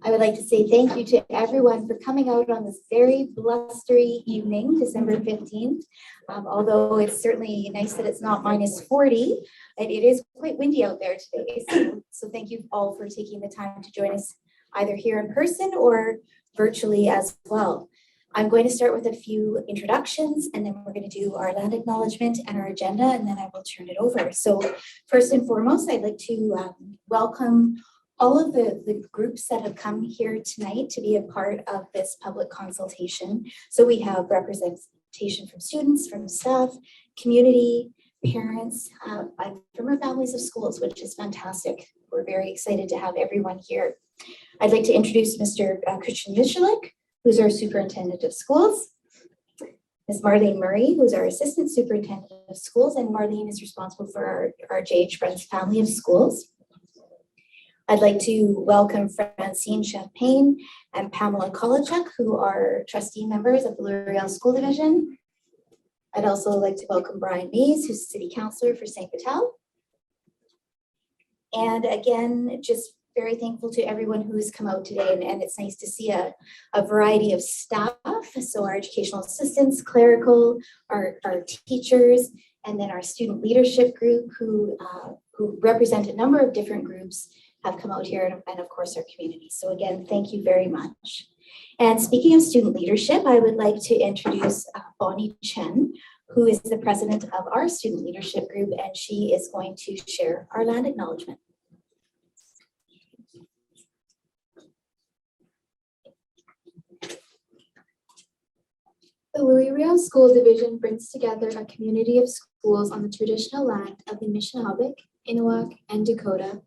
I would like to say thank you to everyone for coming out on this very blustery evening, December 15th. Although it's certainly nice that it's not -40, and it is quite windy out there today. So thank you all for taking the time to join us either here in person or virtually as well. I'm going to start with a few introductions, and then we're going to do our land acknowledgement and our agenda, and then I will turn it over. So first and foremost, I'd like to welcome all of the groups that have come here tonight to be a part of this public consultation. So we have representation from students, from staff, community, parents, and from our families of schools, which is fantastic. We're very excited to have everyone here. I'd like to introduce Mr. Christian Michelik, who's our superintendent of schools, Ms. Marlene Murray, who's our assistant superintendent of schools, and Marlene is responsible for our J.H. Bruns family of schools. I'd like to welcome Francine Champagne and Pamela Kolachuk, who are trustee members of the L'Oreal School Division. I'd also like to welcome Brian Mays, who's city councillor for St. Vital. And again, just very thankful to everyone who has come out today, and it's nice to see a variety of staff. So our educational assistants, clerical, our teachers, and then our student leadership group who represent a number of different groups have come out here, and of course our community. So again, thank you very much. And speaking of student leadership, I would like to introduce Bonnie Chen, who is the president of our student leadership group, and she is going to share our land acknowledgement. The L'Oreal School Division brings together a community of schools on the traditional land of the Anishinaabe, Innuak, and Dakota.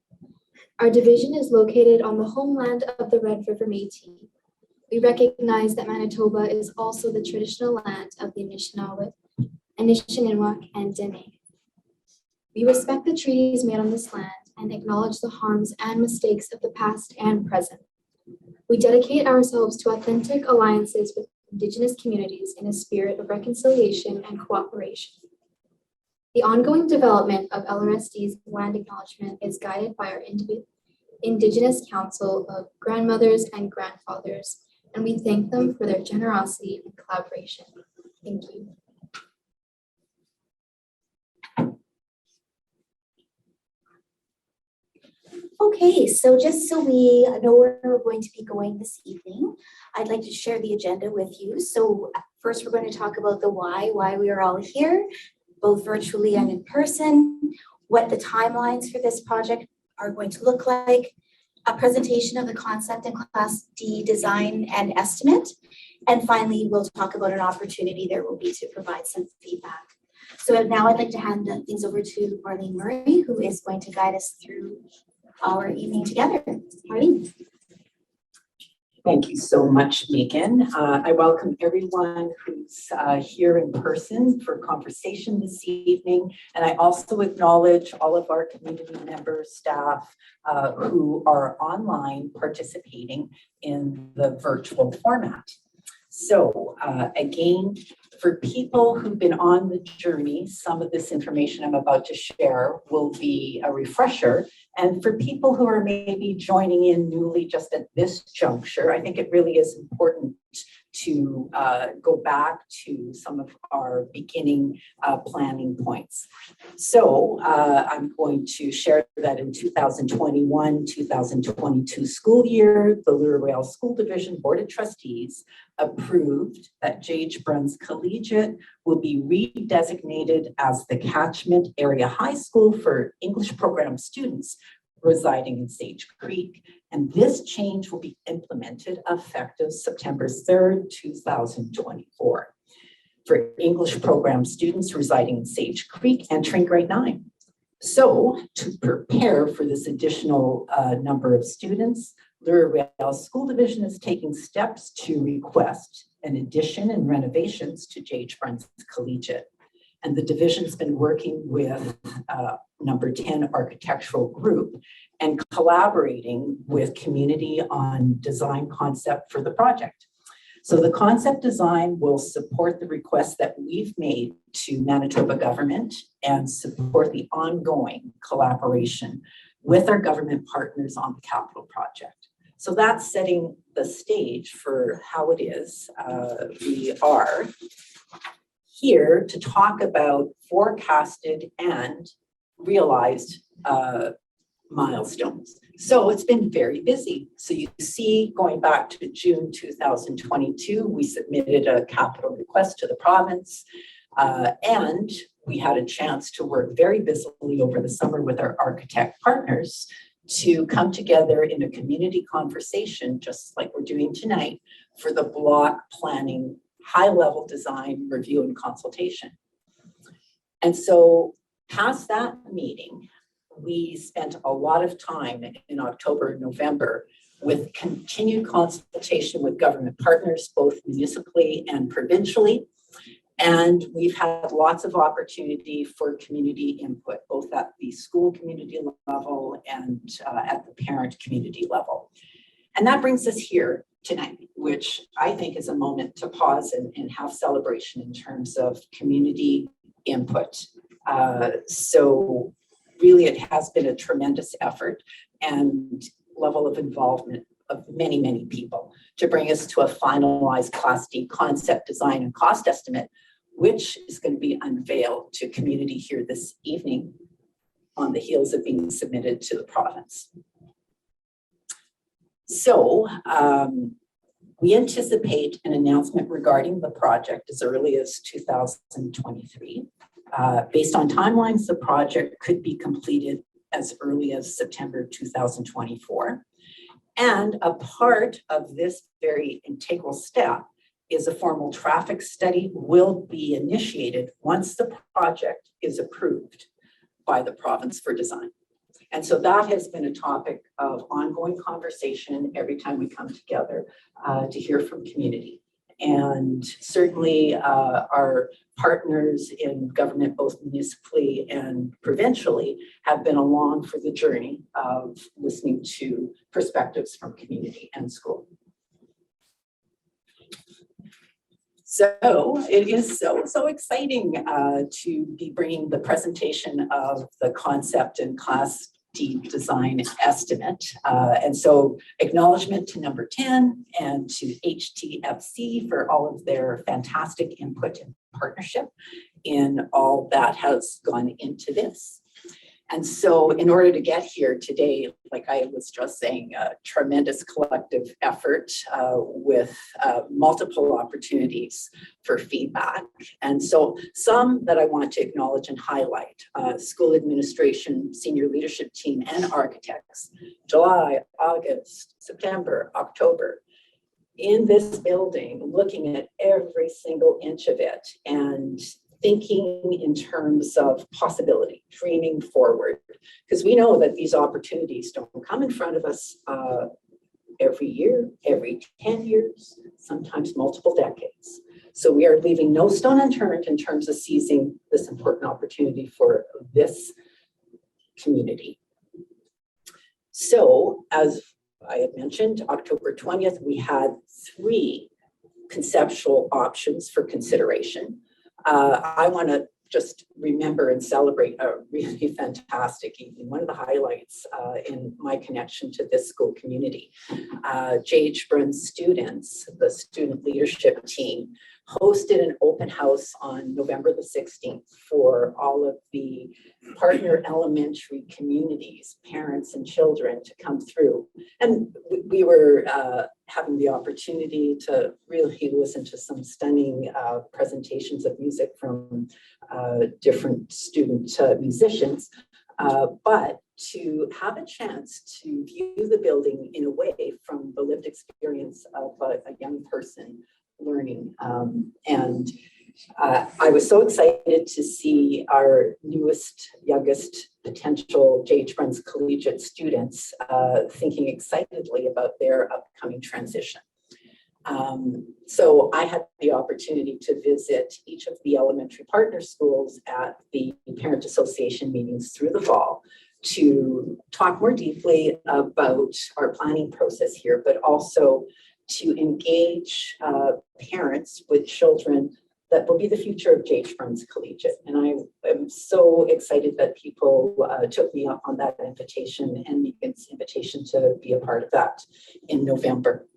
Our division is located on the homeland of the Red River Métis. We recognize that Manitoba is also the traditional land of the Anishinaabe, Anishinaabe, and Dene. We respect the treaties made on this land and acknowledge the harms and mistakes of the past and present. We dedicate ourselves to authentic alliances with Indigenous communities in a spirit of reconciliation and cooperation. The ongoing development of LRSD's land acknowledgement is guided by our Indigenous Council of Grandmothers and Grandfathers, and we thank them for their generosity and collaboration. Thank you. Okay, so just so we know where we're going to be going this evening, I'd like to share the agenda with you. So first, we're going to talk about the why we are all here, both virtually and in person, what the timelines for this project are going to look like, a presentation of the concept and Class D design and estimate, and finally, we'll talk about an opportunity there will be to provide some feedback. So now I'd like to hand things over to Marlene Murray, who is going to guide us through our evening together. Marlene. Thank you so much, Megan. I welcome everyone who's here in person for conversation this evening. And I also acknowledge all of our community members, staff who are online participating in the virtual format. So again, for people who've been on the journey, some of this information I'm about to share will be a refresher. And for people who are maybe joining in newly just at this juncture, I think it really is important to go back to some of our beginning planning points. So I'm going to share that in 2021-2022 school year, the L'Oreal School Division Board of Trustees approved that J.H. Bruns Collegiate will be redesignated as the catchment area high school for English program students residing in Sage Creek. And this change will be implemented effective September 3rd, 2024 for English program students residing in Sage Creek entering grade 9. So to prepare for this additional number of students, L'Oreal School Division is taking steps to request an addition and renovations to J.H. Bruns Collegiate. And the division's been working with number 10 architectural group and collaborating with community on design concept for the project. So the concept design will support the requests that we've made to Manitoba government and support the ongoing collaboration with our government partners on the capital project. So that's setting the stage for how it is. We are here to talk about forecasted and realized milestones. So it's been very busy. So you see, going back to June 2022, we submitted a capital request to the province, and we had a chance to work very busily over the summer with our architect partners to come together in a community conversation, just like we're doing tonight, for the block planning, high-level design review and consultation. And so past that meeting, we spent a lot of time in October and November with continued consultation with government partners, both municipally and provincially. And we've had lots of opportunity for community input, both at the school community level and at the parent community level. And that brings us here tonight, which I think is a moment to pause and have celebration in terms of community input. So really, it has been a tremendous effort and level of involvement of many, many people to bring us to a finalized Class D concept design and cost estimate, which is going to be unveiled to community here this evening on the heels of being submitted to the province. So we anticipate an announcement regarding the project as early as 2023. Based on timelines, the project could be completed as early as September 2024. And a part of this very integral step is a formal traffic study will be initiated once the project is approved by the province for design. And so that has been a topic of ongoing conversation every time we come together to hear from community. And certainly our partners in government, both municipally and provincially, have been along for the journey of listening to perspectives from community and school. So it is so exciting to be bringing the presentation of the concept and Class D design estimate. And so acknowledgement to number 10 and to HTFC for all of their fantastic input and partnership in all that has gone into this. And so in order to get here today, like I was just saying, a tremendous collective effort with multiple opportunities for feedback. And so some that I want to acknowledge and highlight, school administration, senior leadership team, and architects, July, August, September, October, in this building, looking at every single inch of it and thinking in terms of possibility, dreaming forward, because we know that these opportunities don't come in front of us every year, every 10 years, sometimes multiple decades. So we are leaving no stone unturned in terms of seizing this important opportunity for this community. So as I had mentioned, October 20th, we had 3 conceptual options for consideration. I want to just remember and celebrate a really fantastic evening. One of the highlights in my connection to this school community, J.H. Bruns students, the student leadership team, hosted an open house on November the 16th for all of the partner elementary communities, parents and children to come through. And we were having the opportunity to really listen to some stunning presentations of music from different student musicians, but to have a chance to view the building in a way from the lived experience of a young person learning. And I was so excited to see our newest, youngest potential J.H. Bruns collegiate students thinking excitedly about their upcoming transition. So I had the opportunity to visit each of the elementary partner schools at the parent association meetings through the fall to talk more deeply about our planning process here, but also to engage parents with children that will be the future of J.H. Bruns Collegiate. And I am so excited that people took me up on that invitation and Megan's invitation to be a part of that in November.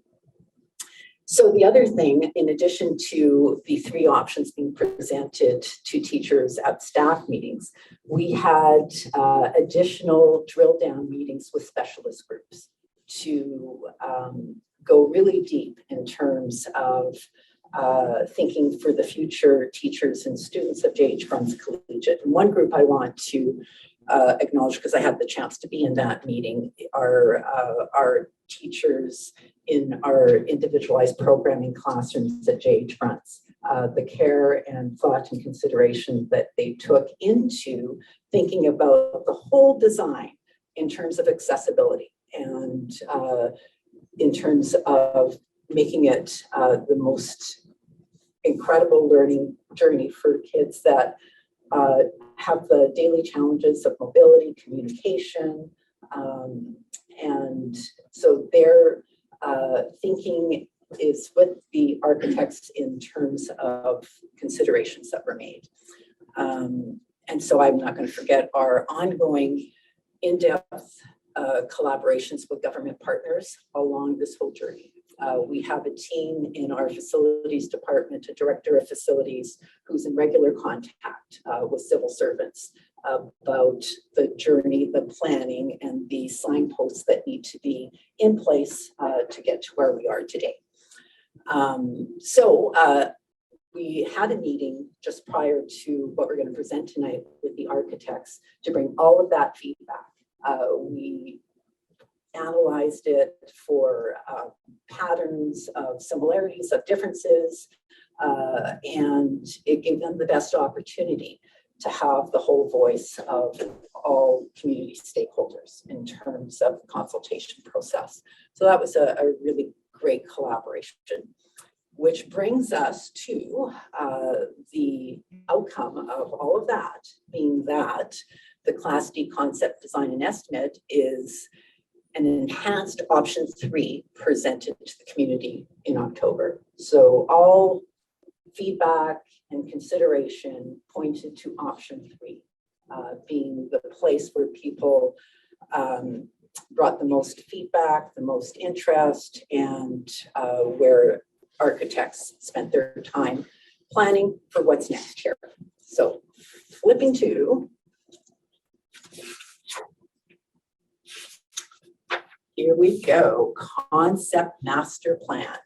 So the other thing, in addition to the three options being presented to teachers at staff meetings, we had additional drill down meetings with specialist groups to go really deep in terms of thinking for the future teachers and students of J.H. Bruns Collegiate. And one group I want to acknowledge, because I had the chance to be in that meeting, are our teachers in our individualized programming classrooms at J.H. Bruns. The care and thought and consideration that they took into thinking about the whole design in terms of accessibility and in terms of making it the most incredible learning journey for kids that have the daily challenges of mobility, communication, and so their thinking is with the architects in terms of considerations that were made. And so I'm not going to forget our ongoing in-depth collaborations with government partners along this whole journey. We have a team in our facilities department, a director of facilities, who's in regular contact with civil servants about the journey, the planning, and the signposts that need to be in place to get to where we are today. We had a meeting just prior to what we're going to present tonight with the architects to bring all of that feedback. We analyzed it for patterns of similarities, of differences, and it gave them the best opportunity to have the whole voice of all community stakeholders in terms of the consultation process. So that was a really great collaboration, which brings us to the outcome of all of that, being that the Class D concept design and estimate is an enhanced option 3 presented to the community in October. So all feedback and consideration pointed to option 3 being the place where people brought the most feedback, the most interest, and where architects spent their time planning for what's next here. So flipping to, here we go, concept master plan.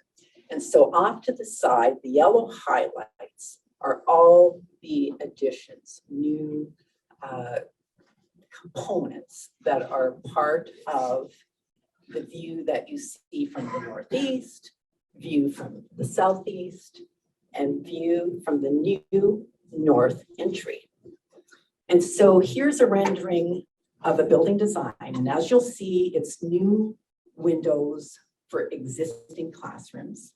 And so off to the side, the yellow highlights are all the additions, new components that are part of the view that you see from the northeast, view from the southeast, and view from the new north entry. And so here's a rendering of a building design. And as you'll see, it's new windows for existing classrooms.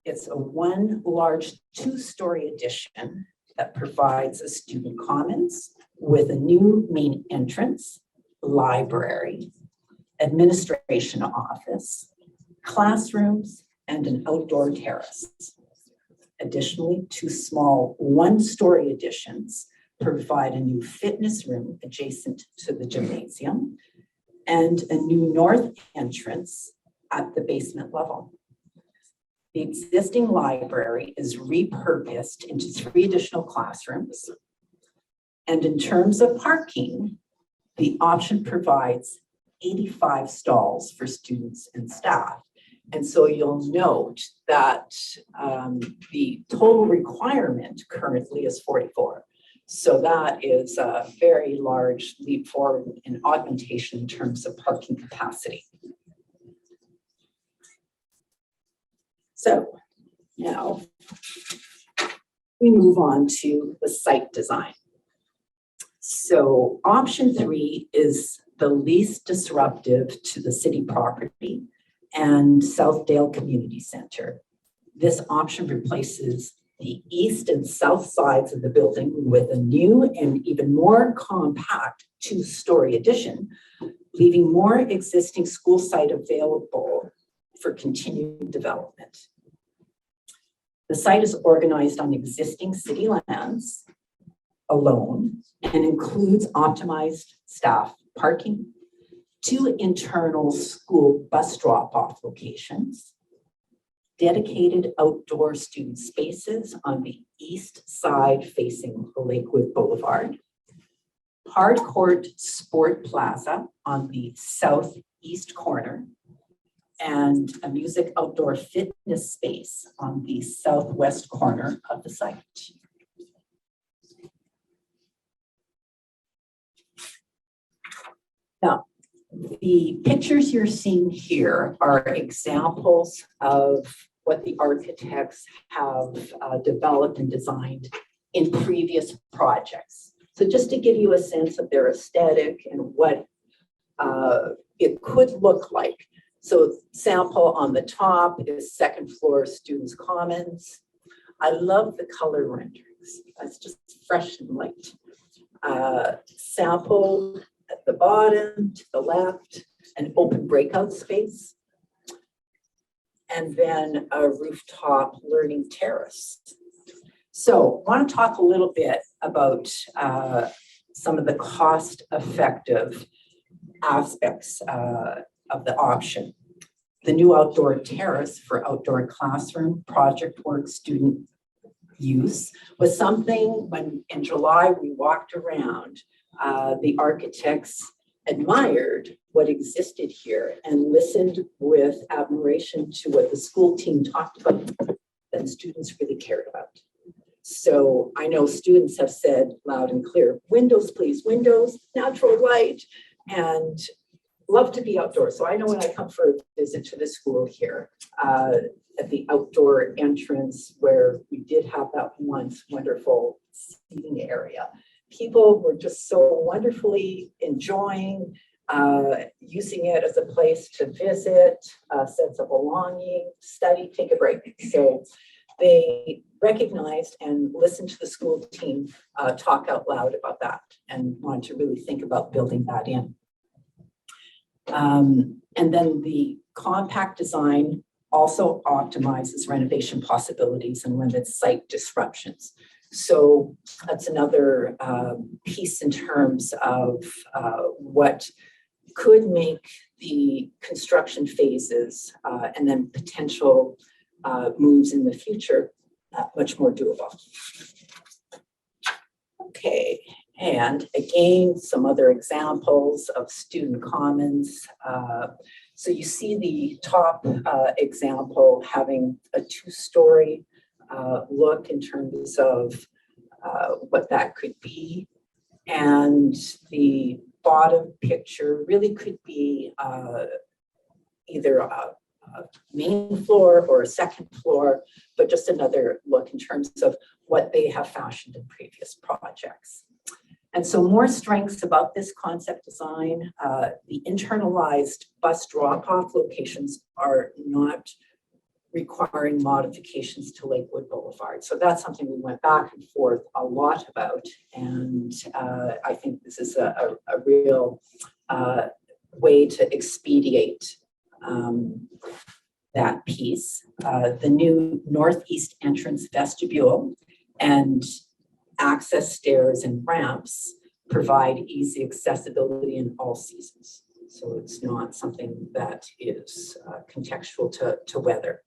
It's a one large 2-story addition that provides a student commons with a new main entrance, library, administration office, classrooms, and an outdoor terrace. Additionally, 2 small 1-story additions provide a new fitness room adjacent to the gymnasium and a new north entrance at the basement level. The existing library is repurposed into 3 additional classrooms. And in terms of parking, the option provides 85 stalls for students and staff. And so you'll note that the total requirement currently is 44. So that is a very large leap forward in augmentation in terms of parking capacity. So now we move on to the site design. So option 3 is the least disruptive to the city property and Southdale Community Center. This option replaces the east and south sides of the building with a new and even more compact 2-story addition, leaving more existing school site available for continued development. The site is organized on existing city lands alone and includes optimized staff parking, 2 internal school bus drop-off locations, dedicated outdoor student spaces on the east side facing Lakewood Boulevard, hardcourt sport plaza on the southeast corner, and a music outdoor fitness space on the southwest corner of the site. Now, the pictures you're seeing here are examples of what the architects have developed and designed in previous projects. So just to give you a sense of their aesthetic and what it could look like. So sample on the top is second floor students' commons. I love the color renderings. It's just fresh and light. Sample at the bottom to the left, an open breakout space, and then a rooftop learning terrace. So I want to talk a little bit about some of the cost-effective aspects of the option. The new outdoor terrace for outdoor classroom project work student use was something when in July we walked around, the architects admired what existed here and listened with admiration to what the school team talked about that students really cared about. So I know students have said loud and clear, windows, please, windows, natural light, and love to be outdoors. So I know when I come for a visit to the school here, at the outdoor entrance where we did have that once wonderful seating area, people were just so wonderfully enjoying using it as a place to visit, a sense of belonging, study, take a break. So they recognized and listened to the school team talk out loud about that and wanted to really think about building that in. And then the compact design also optimizes renovation possibilities and limits site disruptions. So that's another piece in terms of what could make the construction phases and then potential moves in the future much more doable. Okay, and again, some other examples of student commons. So you see the top example having a 2-story look in terms of what that could be. And the bottom picture really could be either a main floor or a second floor, but just another look in terms of what they have fashioned in previous projects. And so more strengths about this concept design, the internalized bus drop-off locations are not requiring modifications to Lakewood Boulevard. So that's something we went back and forth a lot about. And I think this is a real way to expedite that piece. The new northeast entrance vestibule and access stairs and ramps provide easy accessibility in all seasons. So it's not something that is contextual to weather.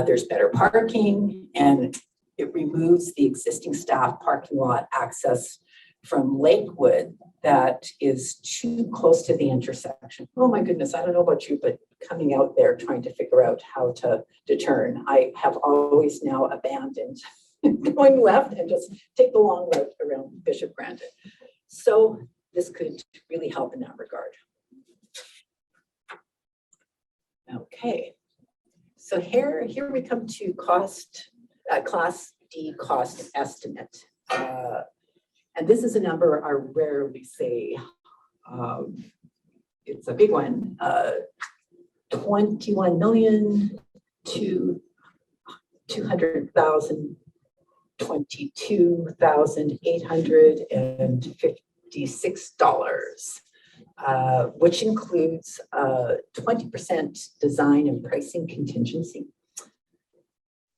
There's better parking, and it removes the existing staff parking lot access from Lakewood that is too close to the intersection. Oh my goodness, I don't know about you, but coming out there trying to figure out how to turn, I have always now abandoned going left and just take the long route around Bishop Grandin. So this could really help in that regard. Okay, so here we come to cost, Class D cost estimate. And this is a number I rarely say. It's a big one, 21 million to 200,000. $22,856, which includes 20% design and pricing contingency.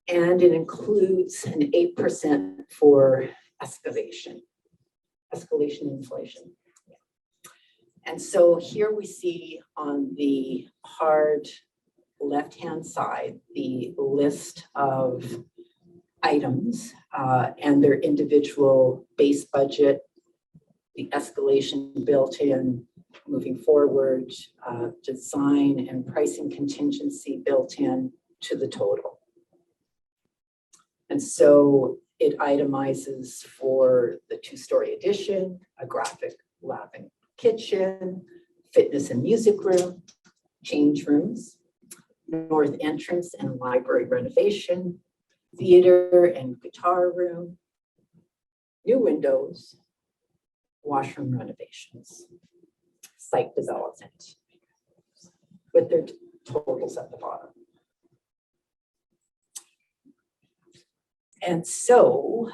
And it includes an 8% for escalation inflation. And so here we see on the hard left-hand side, the list of items and their individual base budget, the escalation built in moving forward, design and pricing contingency built in to the total. And so it itemizes for the 2-story addition, a graphic lab and kitchen, fitness and music room, change rooms, north entrance and library renovation, theater and guitar room, new windows, washroom renovations, site development, with their totals at the bottom. And so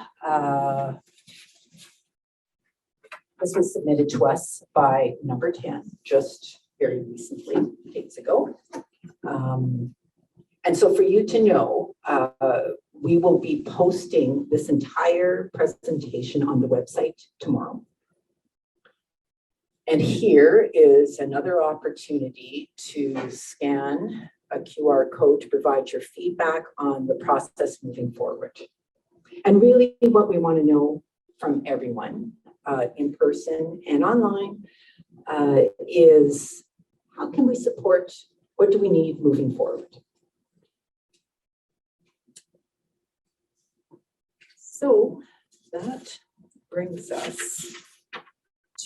this was submitted to us by number 10, just very recently, days ago. And so for you to know, we will be posting this entire presentation on the website tomorrow. And here is another opportunity to scan a QR code to provide your feedback on the process moving forward. And really what we want to know from everyone in person and online is how can we support, what do we need moving forward? So that brings us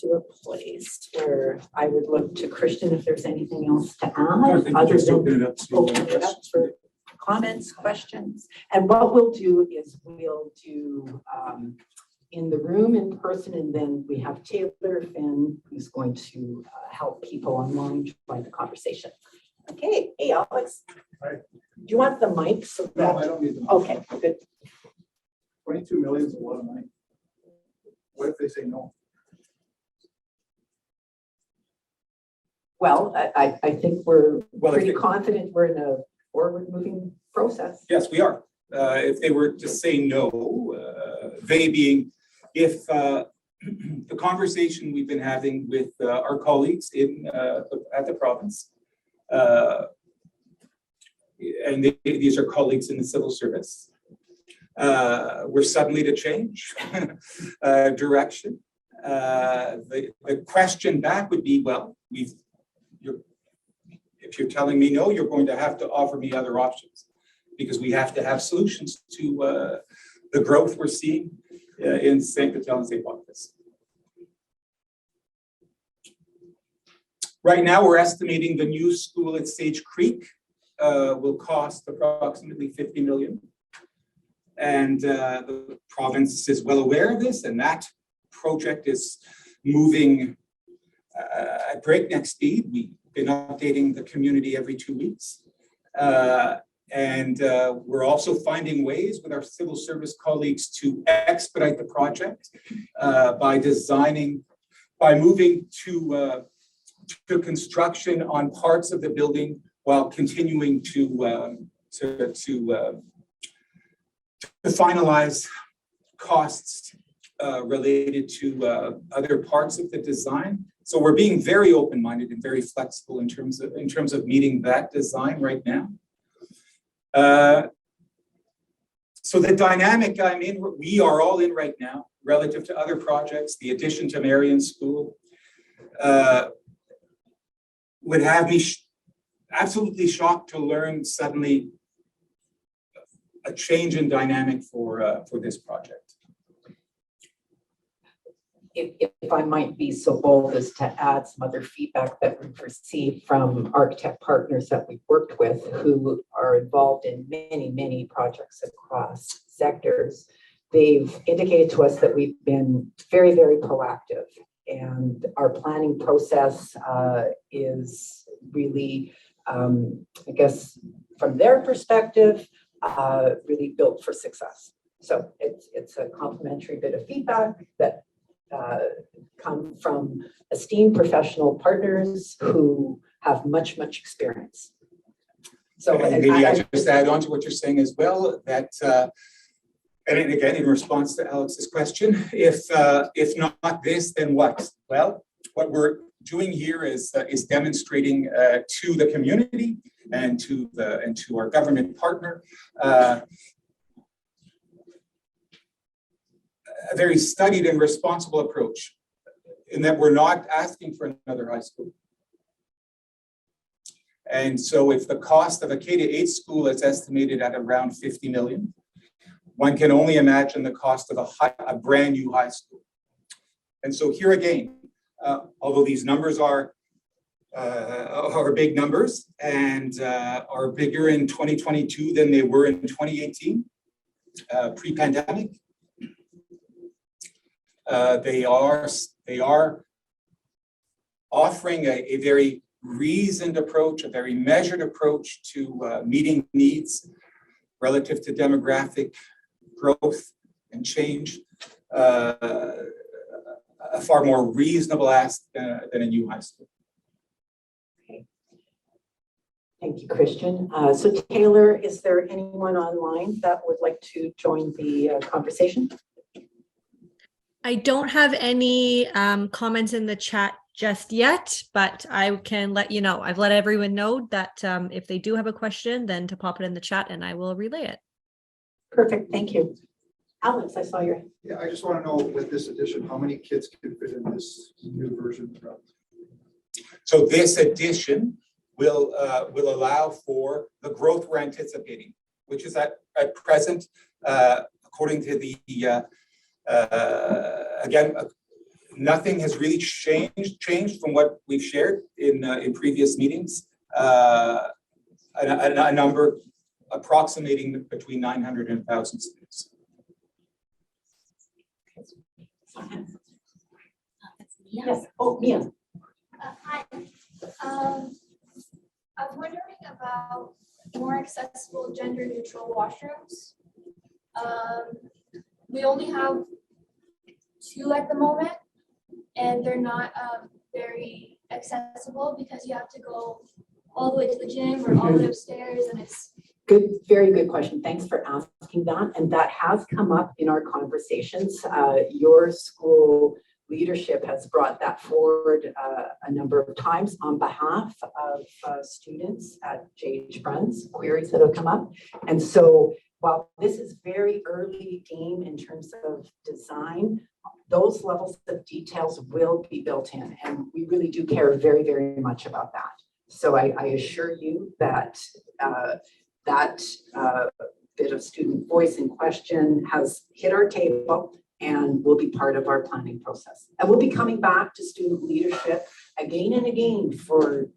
to a place where I would look to Christian if there's anything else to add. Other than open it up for comments, questions. And what we'll do is we'll do in the room in person, and then we have Taylor Finn who's going to help people online join the conversation. Okay, hey Alex. Hi. Do you want the mic? So that... No, I don't need the mic. Okay, good. 22 million is a lot of money. What if they say no? Well, I think we're pretty if they- confident we're in a forward-moving process. Yes, we are. If they were to say no, they being, if the conversation we've been having with our colleagues in at the province, and these are colleagues in the civil service, were suddenly to change direction. The question back would be, well, if you're telling me no, you're going to have to offer me other options, because we have to have solutions to the growth we're seeing in St. Patel and St. Boniface. Right now, we're estimating the new school at Sage Creek will cost approximately 50 million. And the province is well aware of this, and that project is moving at breakneck speed. We've been updating the community every 2 weeks. And we're also finding ways with our civil service colleagues to expedite the project by moving to construction on parts of the building while continuing to finalize costs related to other parts of the design. So we're being very open-minded and very flexible in terms of meeting that design right now. So the dynamic I'm in, we are all in right now relative to other projects, the addition to Marion School would have me absolutely shocked to learn suddenly a change in dynamic for this project. If I might be so bold as to add some other feedback that we've received from architect partners that we've worked with who are involved in many, many projects across sectors, they've indicated to us that we've been very, very proactive, and our planning process is really, I guess, from their perspective, really built for success. So it's a complimentary bit of feedback that come from esteemed professional partners who have much, much experience. So And maybe I just add on to what you're saying as well, that, and again, in response to Alex's question, if not this, then what? Well, what we're doing here is demonstrating to the community and to our government partner a very studied and responsible approach, in that we're not asking for another high school. And so if the cost of a K-8 school is estimated at around 50 million, one can only imagine the cost of a brand new high school. And so here again, although these numbers are big numbers and are bigger in 2022 than they were in 2018, pre-pandemic, they are offering a very reasoned approach, a very measured approach to meeting needs relative to demographic growth and change, a far more reasonable ask than a new high school. Okay. Thank you, Christian. So Taylor, is there anyone online that would like to join the conversation? I don't have any comments in the chat just yet, but I can let you know. I've let everyone know that if they do have a question, then to pop it in the chat and I will relay it. Perfect, thank you. Alex, I saw your. Yeah, I just want to know with this addition, how many kids can fit in this new version? So this addition will allow for the growth we're anticipating, which is at present, according to the again, nothing has really changed from what we've shared in previous meetings. A number approximating between 900 and 1,000 students. Yes. Oh, Mia. Hi. I was wondering about more accessible gender neutral washrooms. We only have 2 at the moment, and they're not very accessible because you have to go all the way to the gym or all the way upstairs, and it's Good, very good question. Thanks for asking that. And that has come up in our conversations. Your school leadership has brought that forward a number of times on behalf of students at JH Bruns, queries that have come up. And so while this is very early game in terms of design, those levels of details will be built in. And we really do care very, very much about that. So I assure you that that bit of student voice in question has hit our table and will be part of our planning process. And we'll be coming back to student leadership again and again for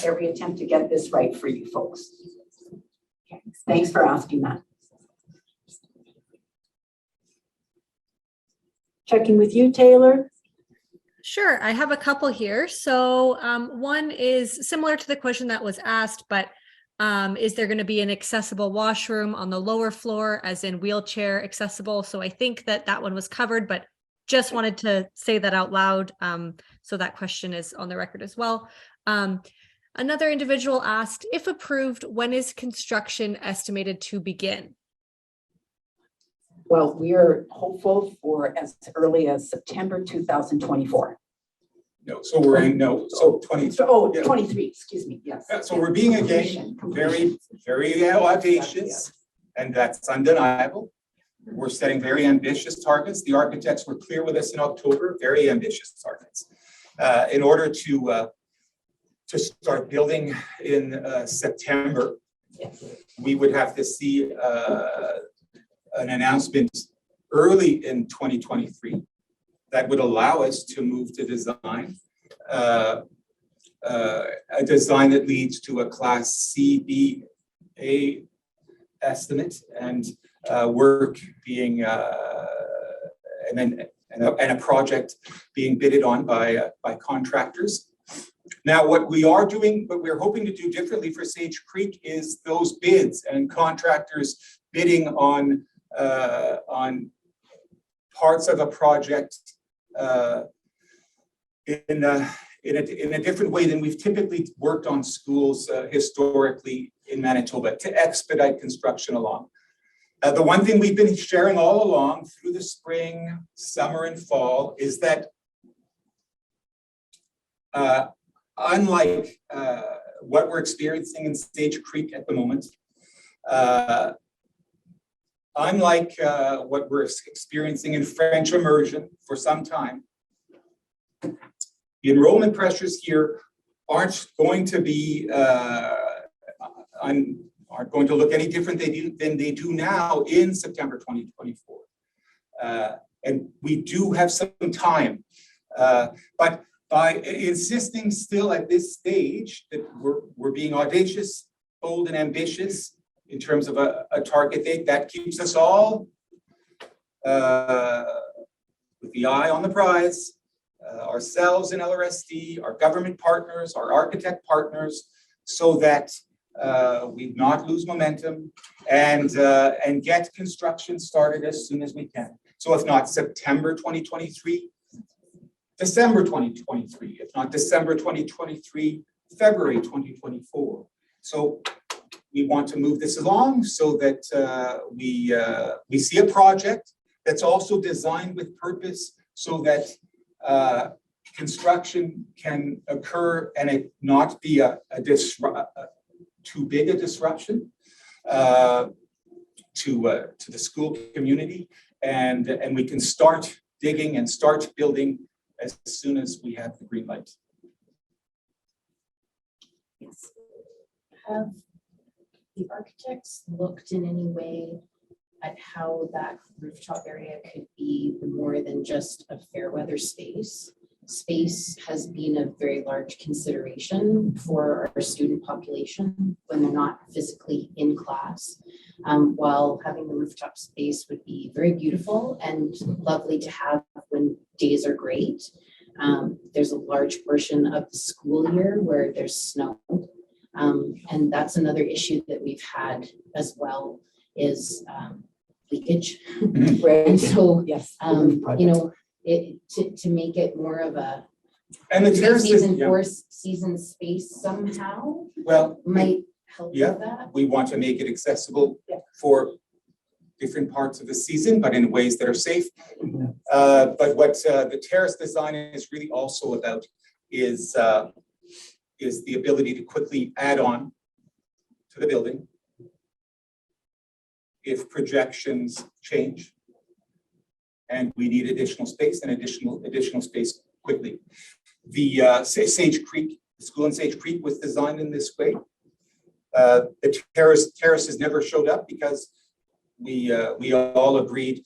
every attempt to get this right for you folks. Okay. Thanks for asking that. Checking with you, Taylor. Sure, I have a couple here. So one is similar to the question that was asked, but is there going to be an accessible washroom on the lower floor, as in wheelchair accessible? So I think that one was covered, but just wanted to say that out loud. So that question is on the record as well. Another individual asked, if approved, when is construction estimated to begin? Well, we are hopeful for as early as September 2024. No, so we're in, no, so 20. Oh, yeah. 23, excuse me, yes. Yeah, so we're being again very, very audacious, and that's undeniable. We're setting very ambitious targets. The architects were clear with us in October, very ambitious targets. In order to start building in September, we would have to see an announcement early in 2023 that would allow us to move to design, a design that leads to a Class CBA estimate and work being and a project being bidded on by contractors. Now, what we are doing, what we're hoping to do differently for Sage Creek is those bids and contractors bidding on parts of a project in a different way than we've typically worked on schools historically in Manitoba to expedite construction along. The one thing we've been sharing all along through the spring, summer, and fall is that unlike what we're experiencing in Sage Creek at the moment, unlike what we're experiencing in French immersion for some time, the enrollment pressures here aren't going to be aren't going to look any different than they do now in September 2024. And we do have some time, but by insisting still at this stage that we're being audacious, bold, and ambitious in terms of a target date, that keeps us all with the eye on the prize, ourselves in LRSD, our government partners, our architect partners, so that we not lose momentum and get construction started as soon as we can. So if not September 2023, December 2023, if not December 2023, February 2024. So we want to move this along so that we see a project that's also designed with purpose so that construction can occur and it not be too big a disruption to the school community, and we can start digging and start building as soon as we have the green light. Yes. Have the architects looked in any way at how that rooftop area could be more than just a fair weather space? Space has been a very large consideration for our student population when they're not physically in class. While having the rooftop space would be very beautiful and lovely to have when days are great, there's a large portion of the school year where there's snow. And that's another issue that we've had as well is leakage. Right. And so, Yes. you know, to make it more of a And the terrace is, season space somehow well, might help Yeah. with that. we want to make it accessible for different parts of the season, but in ways that are safe. But what the terrace design is really also about is the ability to quickly add on to the building if projections change and we need additional space and additional space quickly. The Sage Creek, the school in Sage Creek was designed in this way. The terraces never showed up because we all agreed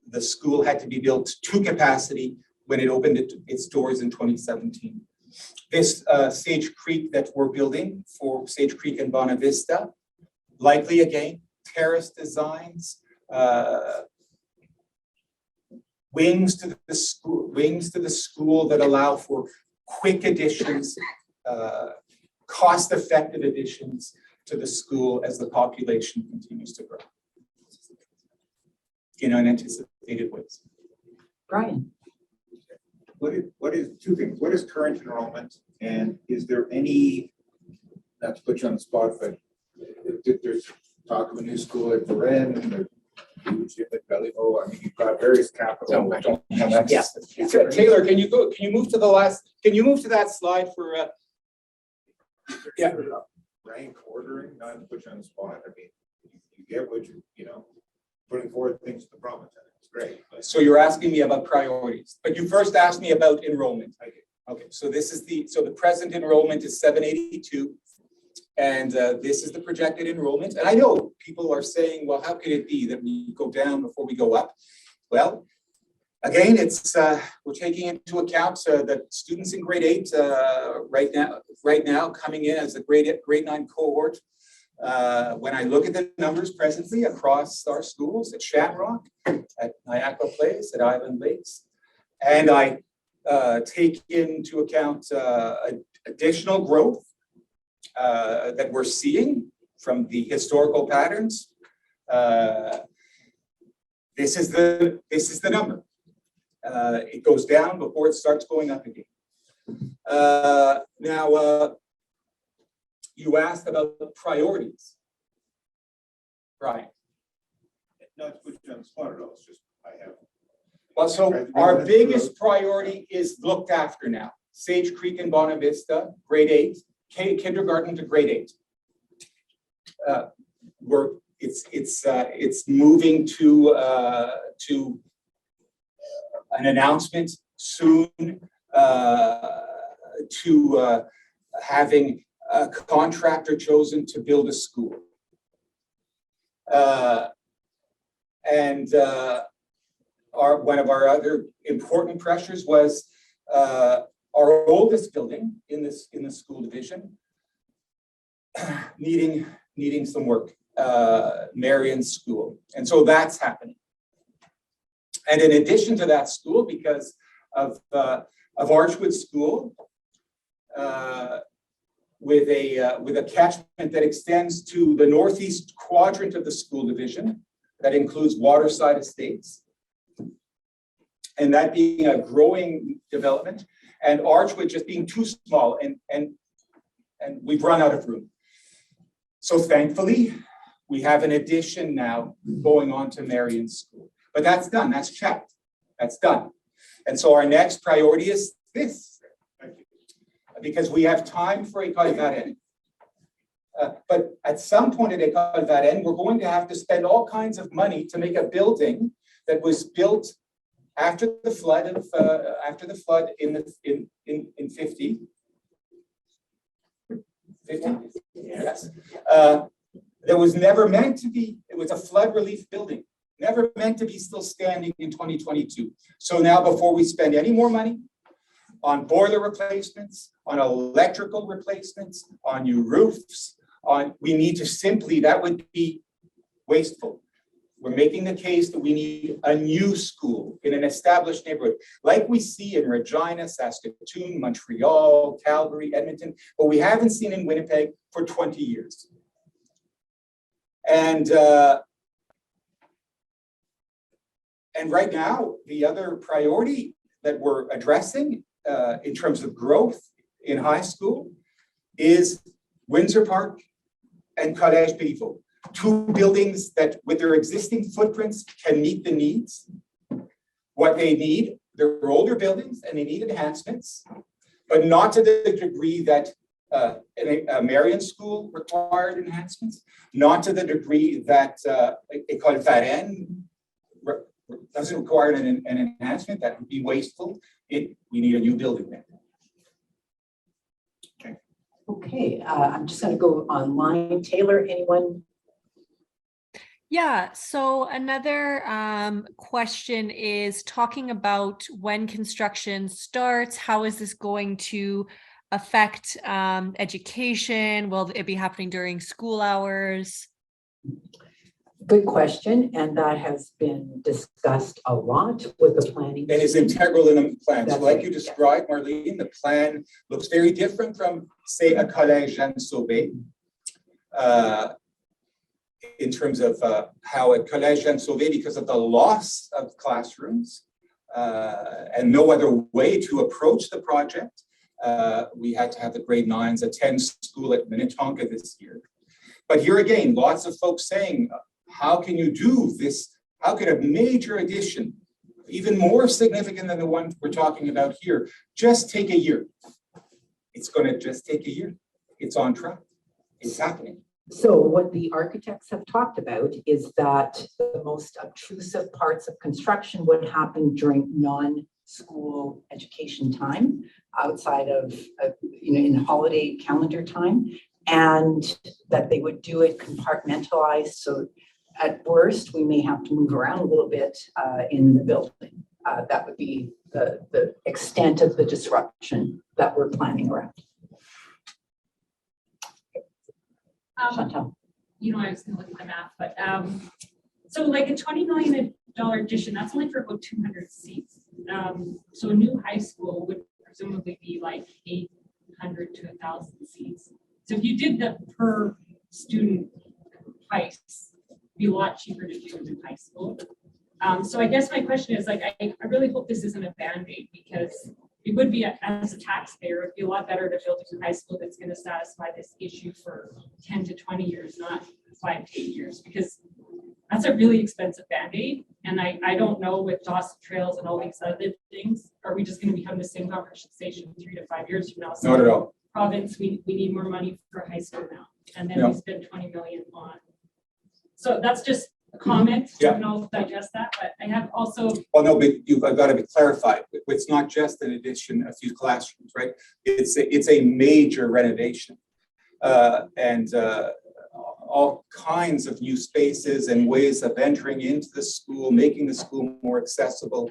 the school had to be built to capacity when it opened its doors in 2017. This Sage Creek that we're building for Sage Creek and Bonavista, likely again, terrace designs, wings to the school that allow for quick additions, cost-effective additions to the school as the population continues to grow in unanticipated ways. Brian. What is two things? What is current enrollment, and is there any, not to put you on the spot, but there's talk of a new school at Bruns and the huge at Belleville. I mean, you've got various capital. No, I don't have that. Yes. Taylor, can you move to the last, can you move to that slide for, yeah. Rank ordering, not to put you on the spot. I mean, you get what you know, putting forward things to the province. It's great. But So you're asking me about priorities, but you first asked me about enrollment. I get Okay, so this is the present enrollment is 782. And this is the projected enrollment. And I know people are saying, well, how could it be that we go down before we go up? Well, again, it's we're taking into account that students in grade 8 right now coming in as a grade 9 cohort. When I look at the numbers presently across our schools at Shamrock, at Niagara Place, at Island Lakes, and I take into account additional growth that we're seeing from the historical patterns, this is the number. It goes down before it starts going up again. Now, You asked about the priorities. Right. Not to put you on the spot at all, it's just, I have. Well, so our biggest priority is looked after now. Sage Creek and Bonavista, grade 8, kindergarten to grade 8. It's moving to an announcement soon to having a contractor chosen to build a school. One of our other important pressures was our oldest building in the school division needing some work, Marion School, and so that's happening. And in addition to that school, because of Archwood School, with a catchment that extends to the northeast quadrant of the school division, that includes Waterside Estates, and that being a growing development, and Archwood just being too small, and we've run out of room. So thankfully, we have an addition now going on to Marion School. But that's done, that's checked, that's done. And so our next priority is this, because we have time for École Varenne. But at some point at École Varenne, we're going to have to spend all kinds of money to make a building that was built after the flood in 50. 50? Yes. That was never meant to be, it was a flood relief building, never meant to be still standing in 2022. So now before we spend any more money on boiler replacements, on electrical replacements, on new roofs, we need to simply, that would be wasteful. We're making the case that we need a new school in an established neighborhood, like we see in Regina, Saskatoon, Montreal, Calgary, Edmonton, but we haven't seen in Winnipeg for 20 years. And right now, the other priority that we're addressing in terms of growth in high school is Windsor Park and Collège Pivot. 2 buildings that with their existing footprints can meet the needs. What they need, they're older buildings and they need enhancements, but not to the degree that a Marion School required enhancements, not to the degree that École Varenne doesn't require an enhancement. That would be wasteful. We need a new building there. Okay, I'm just going to go online. Taylor, anyone? Yeah, so another question is talking about when construction starts. How is this going to affect education? Will it be happening during school hours? Good question, and that has been discussed a lot with the planning. And is integral in the plan. So That's like right, you described, Marlene, the plan looks very different from, say, a Collège Jeanne Sauvé. In terms of how at Collège Jeanne Sauvé, because of the loss of classrooms and no other way to approach the project, we had to have the grade 9s attend school at Minnetonka this year. But here again, lots of folks saying, how can you do this? How can a major addition, even more significant than the one we're talking about here, just take a year? It's going to just take a year. It's on track. It's happening. So what the architects have talked about is that the most obtrusive parts of construction would happen during non-school education time, outside of, in holiday calendar time, and that they would do it compartmentalized. So at worst, we may have to move around a little bit in the building. That would be the extent of the disruption that we're planning around. Chantal. I was gonna look at the math, but so like a $20 million addition, that's only for about 200 seats. So a new high school would presumably be like 800 to 1,000 seats. So if you did the per student price, it'd be a lot cheaper to do in high school. So I guess my question is, like, I really hope this isn't a Band-Aid, because it would be, as a taxpayer, it'd be a lot better to build a new high school that's gonna satisfy this issue for 10 to 20 years, not 5 to 8 years, because that's a really expensive Band-Aid. And I don't know with Dawson Trails and all these other things, are we just gonna become the same conversation 3 to 5 years from now? So Not at all. province, we need more money for high school now. And then No. we spend 20 million on. So that's just a comment. I Yeah. don't know if digest that, but I have also, Well, no, but I've got to be clarified. It's not just an addition, a few classrooms, right? It's a major renovation. And all kinds of new spaces and ways of entering into the school, making the school more accessible,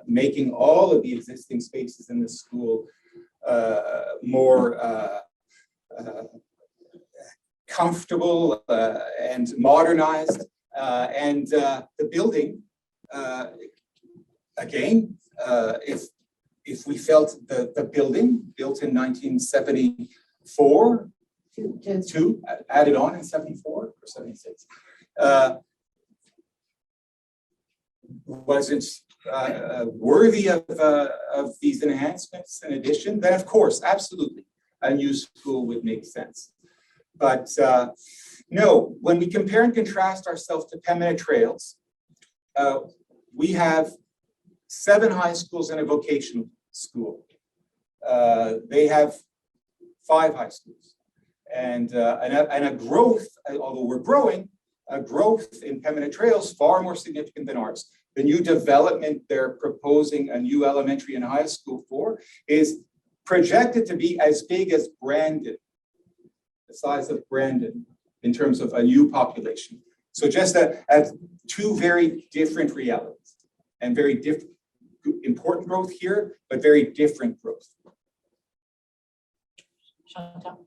making all of the existing spaces in the school more comfortable and modernized. And the building, again, if we felt the building built in 1974, added on in 74 or 76, wasn't worthy of these enhancements in addition, then of course, absolutely, a new school would make sense. But no, when we compare and contrast ourselves to Pembina Trails, we have 7 high schools and a vocational school. They have 5 high schools. And a growth, although we're growing, a growth in Pembina Trails far more significant than ours. The new development they're proposing a new elementary and high school for is projected to be as big as Brandon, the size of Brandon in terms of a new population. So just at 2 very different realities and very different, important growth here, but very different growth. Chantal?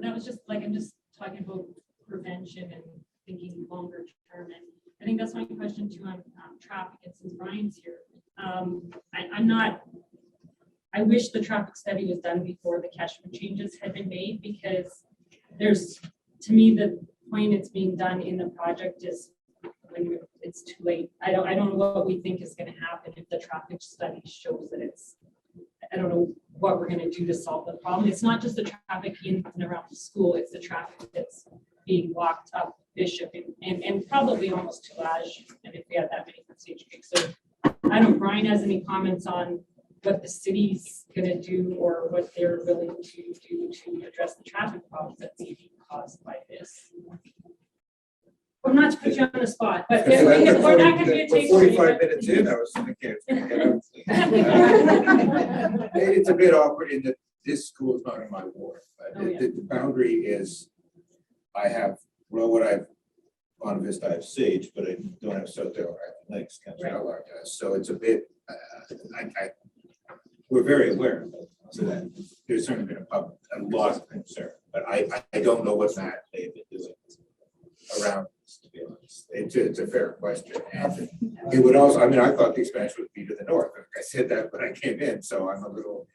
that was just like, I'm just talking about prevention and thinking longer term. And I think that's my question too on traffic. And since Brian's here, I wish the traffic study was done before the catchment changes had been made, because there's, to me, the point it's being done in the project is when it's too late. I don't know what we think is going to happen if the traffic study shows that it's, I don't know what we're going to do to solve the problem. It's not just the traffic in and around the school, it's the traffic that's being walked up Bishop and probably almost to Lage, and if we had that many from Sage Creek. So I don't know, Brian has any comments on what the city's going to do or what they're willing to do to address the traffic problems that may be caused by this. Well, not to put you on the spot, but if we're not going to be a taste. 45 minutes in, I was thinking, it's gonna get out. It's a bit awkward in that this school is not in my ward, but Oh, yeah. the boundary is, I have, well, what I've, on Vista, I have Sage, but I don't have Soto, I have Lakes, Council Outlaw does, so it's a bit, we're very aware of it, so that there's certainly been a lot of concern, but I don't know what that they've been doing around this, to be honest. It's a fair question, and it would also, I mean, I thought the expansion would be to the north. I said that when I came in, so I'm a little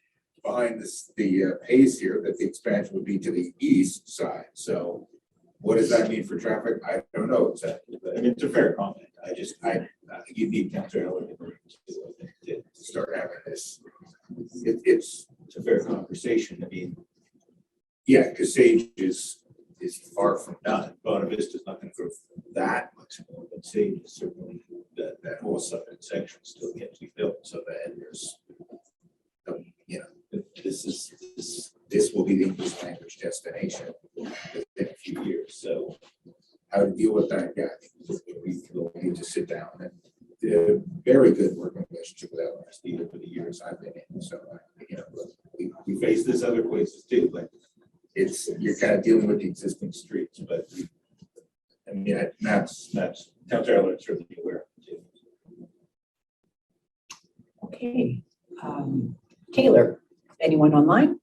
behind the pace here, that the expansion would be to the east side. So what does that mean for traffic? I don't know exactly, but I mean, it's a fair comment. You need Councilor to start having this. It's a fair conversation. I mean, yeah, because Sage is far from done. Bona Vista's not going to grow that much more, but Sage is certainly that whole southern section still yet to be built. So that there's, you know, this will be the English language destination within a few years. So how to deal with that? Yeah, I think we'll need to sit down and a very good working relationship with LRSD over the years I've been in. So you know, we face this other places too, but you're kind of dealing with the existing streets, but I mean, that's Councilor Eller certainly aware of it too. Okay. Taylor, anyone online?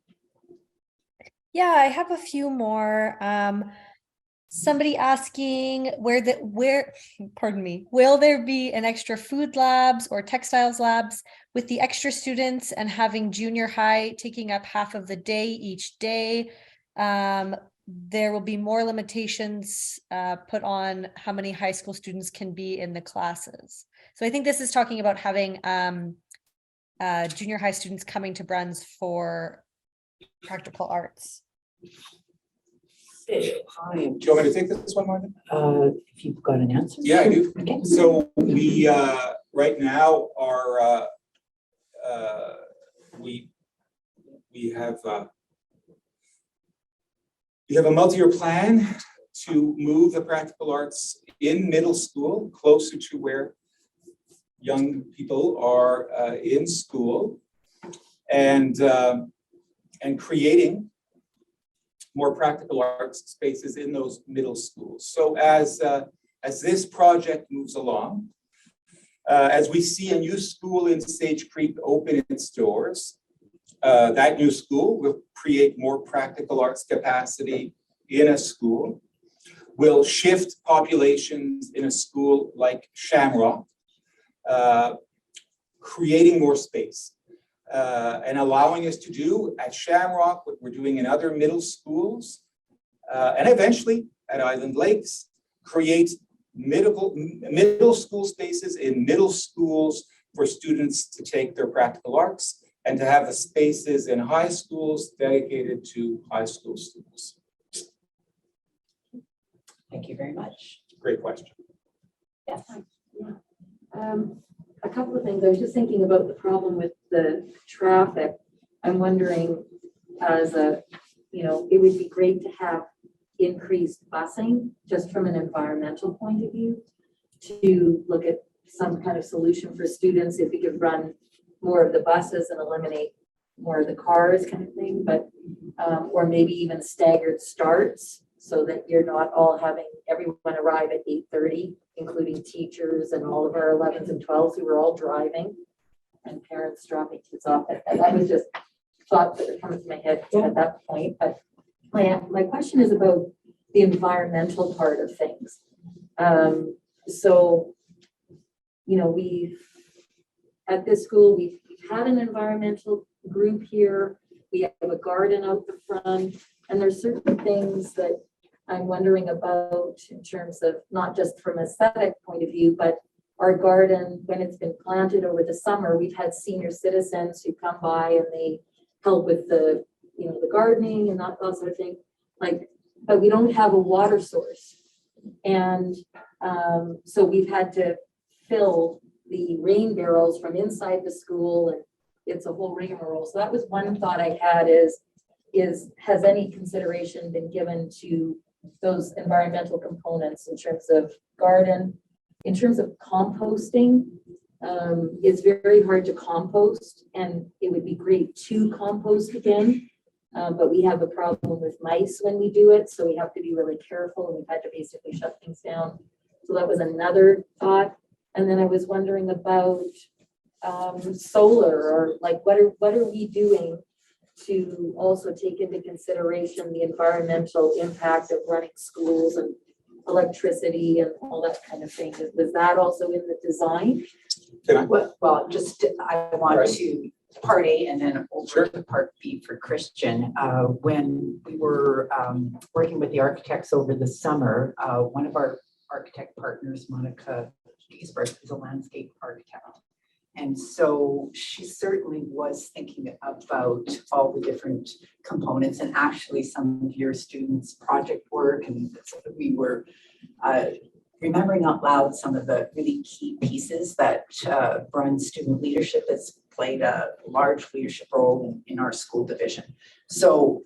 Yeah, I have a few more. Somebody asking pardon me, will there be an extra food labs or textiles labs with the extra students and having junior high taking up half of the day each day? There will be more limitations put on how many high school students can be in the classes. So I think this is talking about having junior high students coming to Bruns for practical arts? Hi. Do you want me to take this one, Martin? If you've got an answer. Yeah, I do. Okay. So we, right now, are, we have a multi-year plan to move the practical arts in middle school closer to where young people are in school, and creating more practical arts spaces in those middle schools. So as this project moves along, as we see a new school in Sage Creek open its doors, that new school will create more practical arts capacity in a school, will shift populations in a school like Shamrock, creating more space. And allowing us to do at Shamrock what we're doing in other middle schools, and eventually at Island Lakes, create middle school spaces in middle schools for students to take their practical arts, and to have the spaces in high schools dedicated to high school students. Thank you very much. Great question. Yes. A couple of things. I was just thinking about the problem with the traffic. I'm wondering, it would be great to have increased busing just from an environmental point of view, to look at some kind of solution for students if we could run more of the buses and eliminate more of the cars kind of thing, but or maybe even staggered starts so that you're not all having everyone arrive at 8:30, including teachers and all of our 11s and 12s who were all driving and parents dropping kids off. And that was just thoughts that were coming to my head at that point. But my question is about the environmental part of things. We've at this school, we've had an environmental group here. We have a garden out the front, and there's certain things that I'm wondering about in terms of not just from an aesthetic point of view, but our garden, when it's been planted over the summer, we've had senior citizens who come by and they help with the gardening and that sort of thing. But we don't have a water source. And so we've had to fill the rain barrels from inside the school, and it's a whole rigmarole. So that was one thought I had is has any consideration been given to those environmental components in terms of garden, in terms of composting? It's very hard to compost, and it would be great to compost again. But we have a problem with mice when we do it, so we have to be really careful, and we've had to basically shut things down. So that was another thought. And then I was wondering about solar, or what are we doing to also take into consideration the environmental impact of running schools and electricity and all that kind of thing? Was that also in the design? Well, I want to part A and then over to part B for Christian. When we were working with the architects over the summer, one of our architect partners, Monica Giesbert, is a landscape architect. And so she certainly was thinking about all the different components, and actually some of your students' project work, and we were remembering out loud some of the really key pieces that Bruns student leadership has played a large leadership role in our school division. So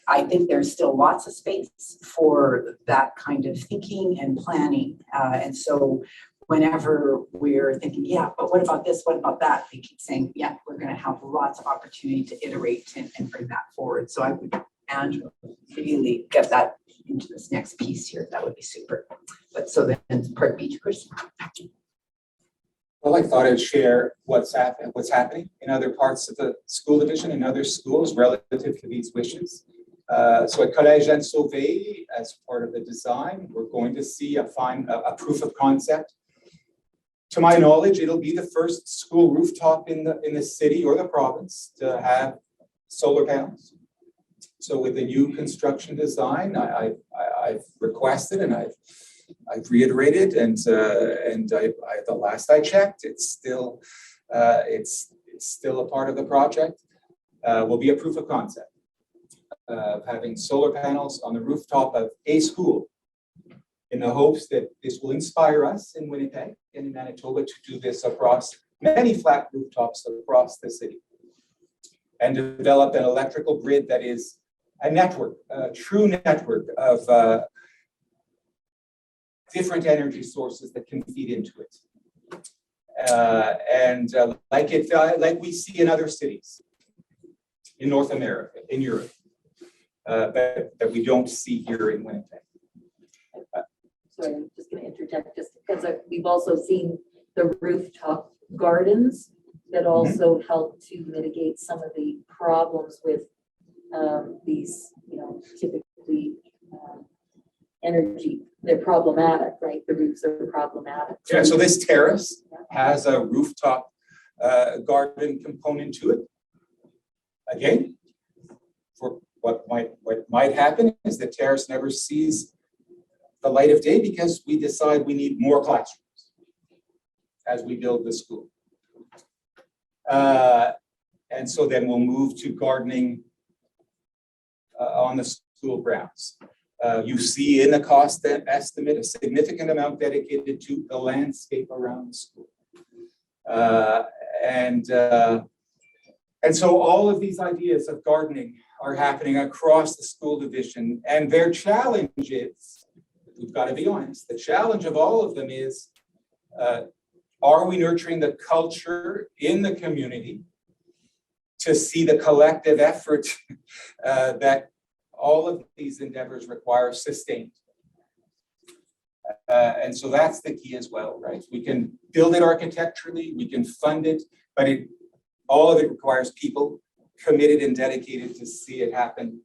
I think there's still lots of space for that kind of thinking and planning. And so whenever we're thinking, yeah, but what about this, what about that? They keep saying, yeah, we're going to have lots of opportunity to iterate and bring that forward. So I would, Andrew, really get that into this next piece here. That would be super. But so then part B to Christian. Well, I thought I'd share what's happening in other parts of the school division and other schools relative to these wishes. So at Collège Jeanne Sauvé, as part of the design, we're going to see a proof of concept. To my knowledge, it'll be the first school rooftop in the city or the province to have solar panels. So with the new construction design, I've requested and I've reiterated, and the last I checked, it's still it's still a part of the project, will be a proof of concept of having solar panels on the rooftop of a school, in the hopes that this will inspire us in Winnipeg and in Manitoba to do this across many flat rooftops across the city, and develop an electrical grid that is a network, a true network of different energy sources that can feed into it. Like we see in other cities in North America, in Europe, that we don't see here in Winnipeg. Sorry, I'm just going to interject just because we've also seen the rooftop gardens that also help to mitigate some of the problems with these, typically energy. They're problematic, right? The roofs are problematic. Yeah, so this terrace has a rooftop garden component to it. Again, for what might happen is the terrace never sees the light of day because we decide we need more classrooms as we build the school. And so then we'll move to gardening on the school grounds. You see in the cost estimate a significant amount dedicated to the landscape around the school. And so all of these ideas of gardening are happening across the school division, and their challenge is, we've got to be honest, the challenge of all of them is, are we nurturing the culture in the community to see the collective effort that all of these endeavors require sustained? And so that's the key as well, right? We can build it architecturally, we can fund it, but all of it requires people committed and dedicated to see it happen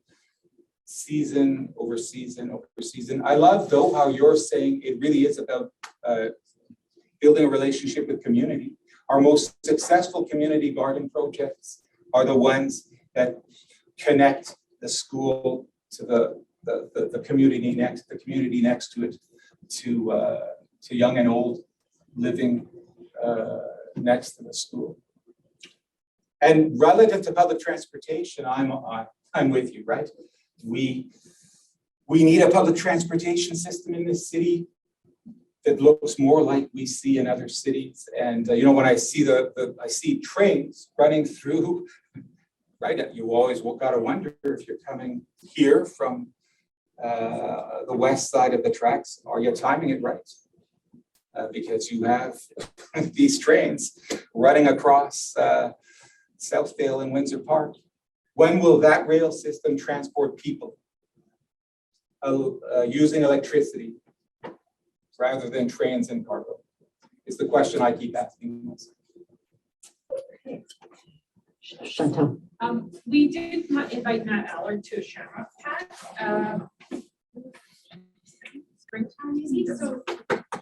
season over season over season. I love, though, how you're saying it really is about building a relationship with community. Our most successful community garden projects are the ones that connect the school to the community next to it, to young and old living next to the school. And relative to public transportation, I'm with you, right? We need a public transportation system in this city that looks more like we see in other cities. And when I see I see trains running through, right? You always got to wonder if you're coming here from the west side of the tracks, are you timing it right? Because you have these trains running across Southdale and Windsor Park. When will that rail system transport people using electricity rather than trains and cargo? Is the question I keep asking myself. Chantal. We did not invite Matt Allard to a Shamrock Pack. Springtime maybe. So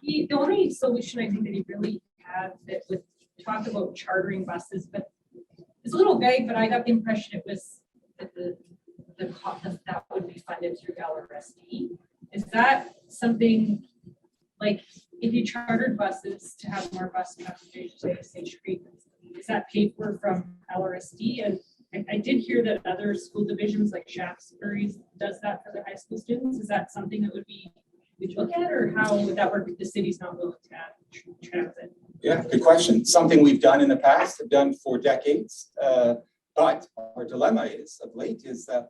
the only solution I think that he really had that would talk about chartering buses, but it's a little vague, but I got the impression it was that the cost that would be funded through LRSD. Is that something like if you chartered buses to have more bus transportation, say Sage Creek, is that paid for from LRSD? And I did hear that other school divisions like Shaftesbury does that for their high school students. Is that something that would look at, or how would that work if the city's not willing to add transit? Yeah, good question. Something we've done in the past, have done for decades. But our dilemma is, of late, is that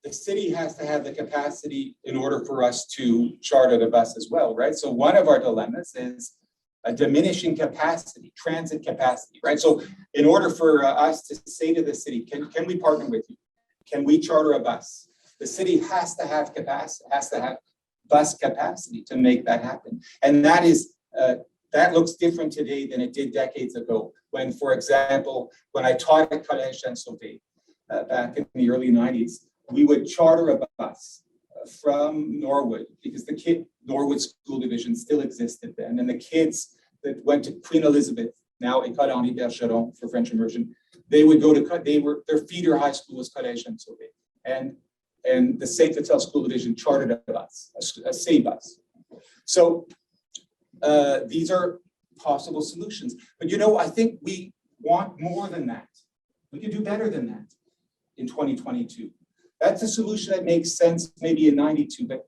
the city has to have the capacity in order for us to charter the bus as well, right? So one of our dilemmas is a diminishing capacity, transit capacity, right? So in order for us to say to the city, can we partner with you? Can we charter a bus? The city has to have capacity, has to have bus capacity to make that happen. And that is, that looks different today than it did decades ago. When, for example, when I taught at Collège Saint-Sauvé back in the early 90s, we would charter a bus from Norwood because the Norwood School Division still existed then. And the kids that went to Queen Elizabeth, now École Henri Bergeron for French immersion, they would go to, their feeder high school was Collège Saint-Sauvé. And the Saint Vital School Division chartered a bus, a city bus. So these are possible solutions. But I think want more than that. We can do better than that in 2022. That's a solution that makes sense maybe in 92, but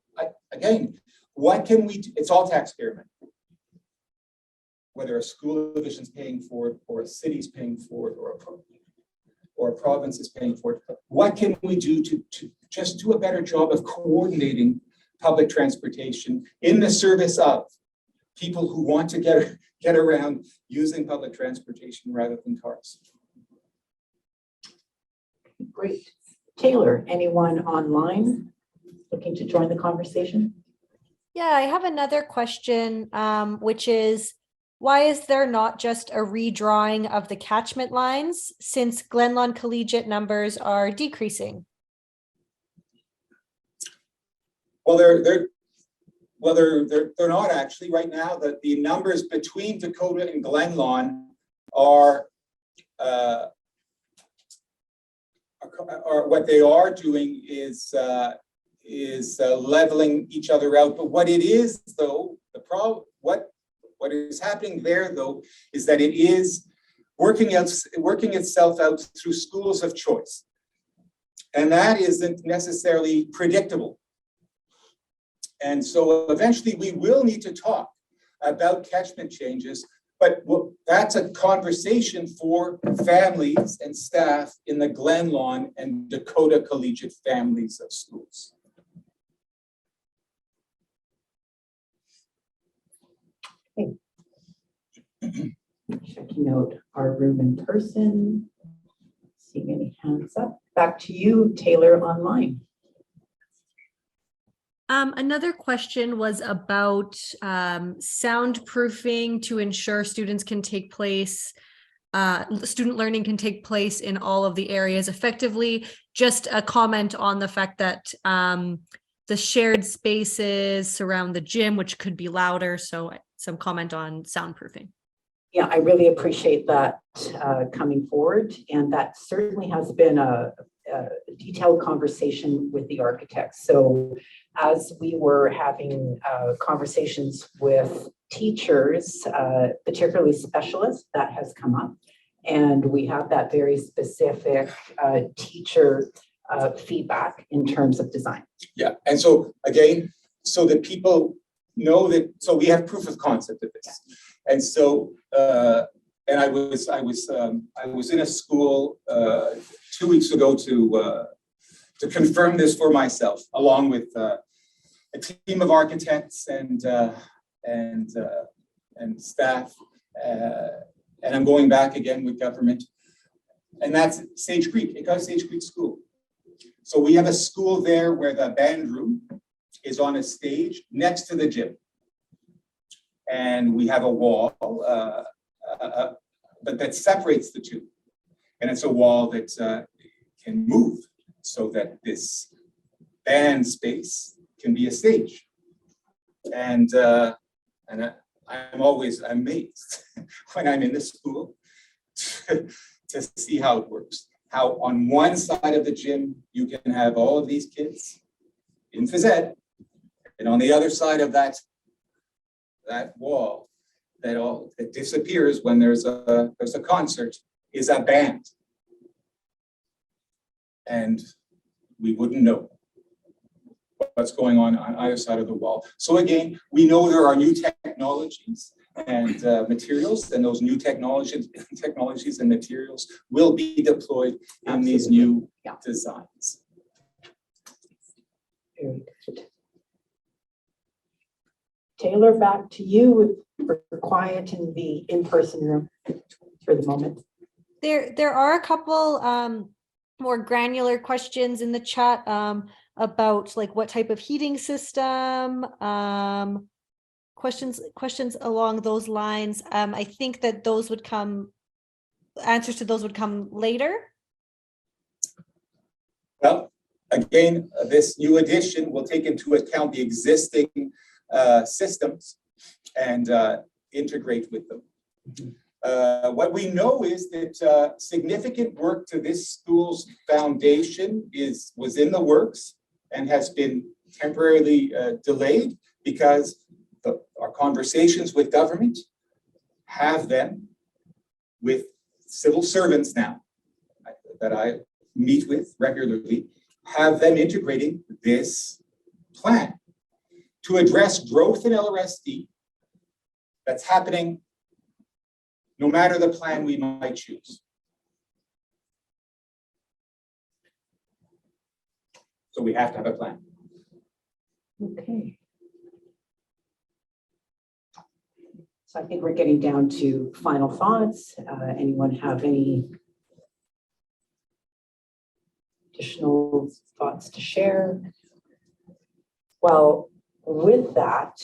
again, what can we do? It's all taxpayer money. Whether a school division's paying for it, or a city's paying for it, or a province is paying for it. What can we do to just do a better job of coordinating public transportation in the service of people who want to get around using public transportation rather than cars? Great. Taylor, anyone online looking to join the conversation? Yeah, I have another question, which is, why is there not just a redrawing of the catchment lines since Glenlawn Collegiate numbers are decreasing? Well, they're not actually right now. The numbers between Dakota and Glenlawn are what they are doing is leveling each other out. But what it is, though, what is happening there, though, is that it is working itself out through schools of choice, and that isn't necessarily predictable. And so eventually we will need to talk about catchment changes, but that's a conversation for families and staff in the Glenlawn and Dakota Collegiate families of schools. Checking out our room in person. Seeing any hands up. Back to you, Taylor, online. Another question was about soundproofing to ensure students can take place, student learning can take place in all of the areas effectively. Just a comment on the fact that the shared spaces surround the gym, which could be louder. So some comment on soundproofing. Yeah, I really appreciate that coming forward. And that certainly has been a detailed conversation with the architects. So as we were having conversations with teachers, particularly specialists, that has come up. And we have that very specific teacher feedback in terms of design. Yeah, and so again, so that people know that, so we have proof of concept of this. And so, and I was in a school 2 weeks ago to confirm this for myself, along with a team of architects and staff, and I'm going back again with government, and that's Sage Creek. It got Sage Creek School. So we have a school there where the band room is on a stage next to the gym. And we have a wall, but that separates the two. And it's a wall that can move so that this band space can be a stage. And I'm always amazed when I'm in the school to see how it works. How on one side of the gym, you can have all of these kids in phys ed, and on the other side of that wall that disappears when there's a concert is a band. And we wouldn't know what's going on either side of the wall. So again, we know there are new technologies and materials, and those new technologies and materials will be deployed in these new designs. Very good. Taylor, back to you for quiet in the in-person room for the moment. There are a couple more granular questions in the chat about like what type of heating system, questions along those lines. I think that those would answers to those would come later. Well, again, this new addition will take into account the existing systems and integrate with them. What we know is that significant work to this school's foundation was in the works and has been temporarily delayed because our conversations with government have them with civil servants now that I meet with regularly, have them integrating this plan to address growth in LRSD that's happening no matter the plan we might choose. So we have to have a plan. Okay. So I think we're getting down to final thoughts. Anyone have any additional thoughts to share? Well, with that,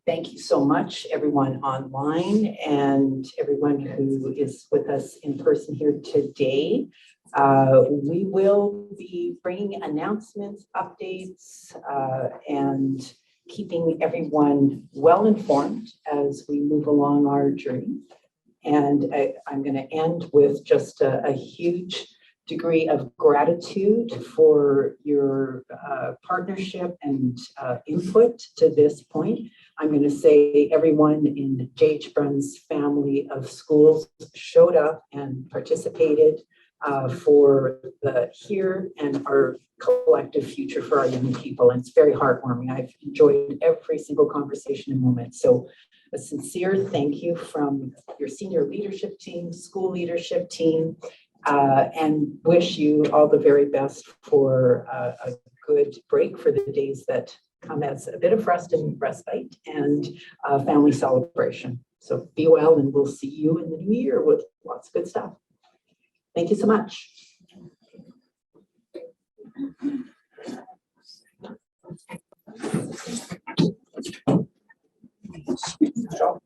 thank you so much, everyone online and everyone who is with us in person here today. We will be bringing announcements, updates, and keeping everyone well informed as we move along our journey. And I'm going to end with just a huge degree of gratitude for your partnership and input to this point. I'm going to say everyone in J.H. Bruns family of schools showed up and participated for the here and our collective future for our young people. And it's very heartwarming. I've enjoyed every single conversation and moment. So a sincere thank you from your senior leadership team, school leadership team, and wish you all the very best for a good break for the days that come as a bit of rest and respite and family celebration. So be well, and we'll see you in the new year with lots of good stuff. Thank you so much. Good job.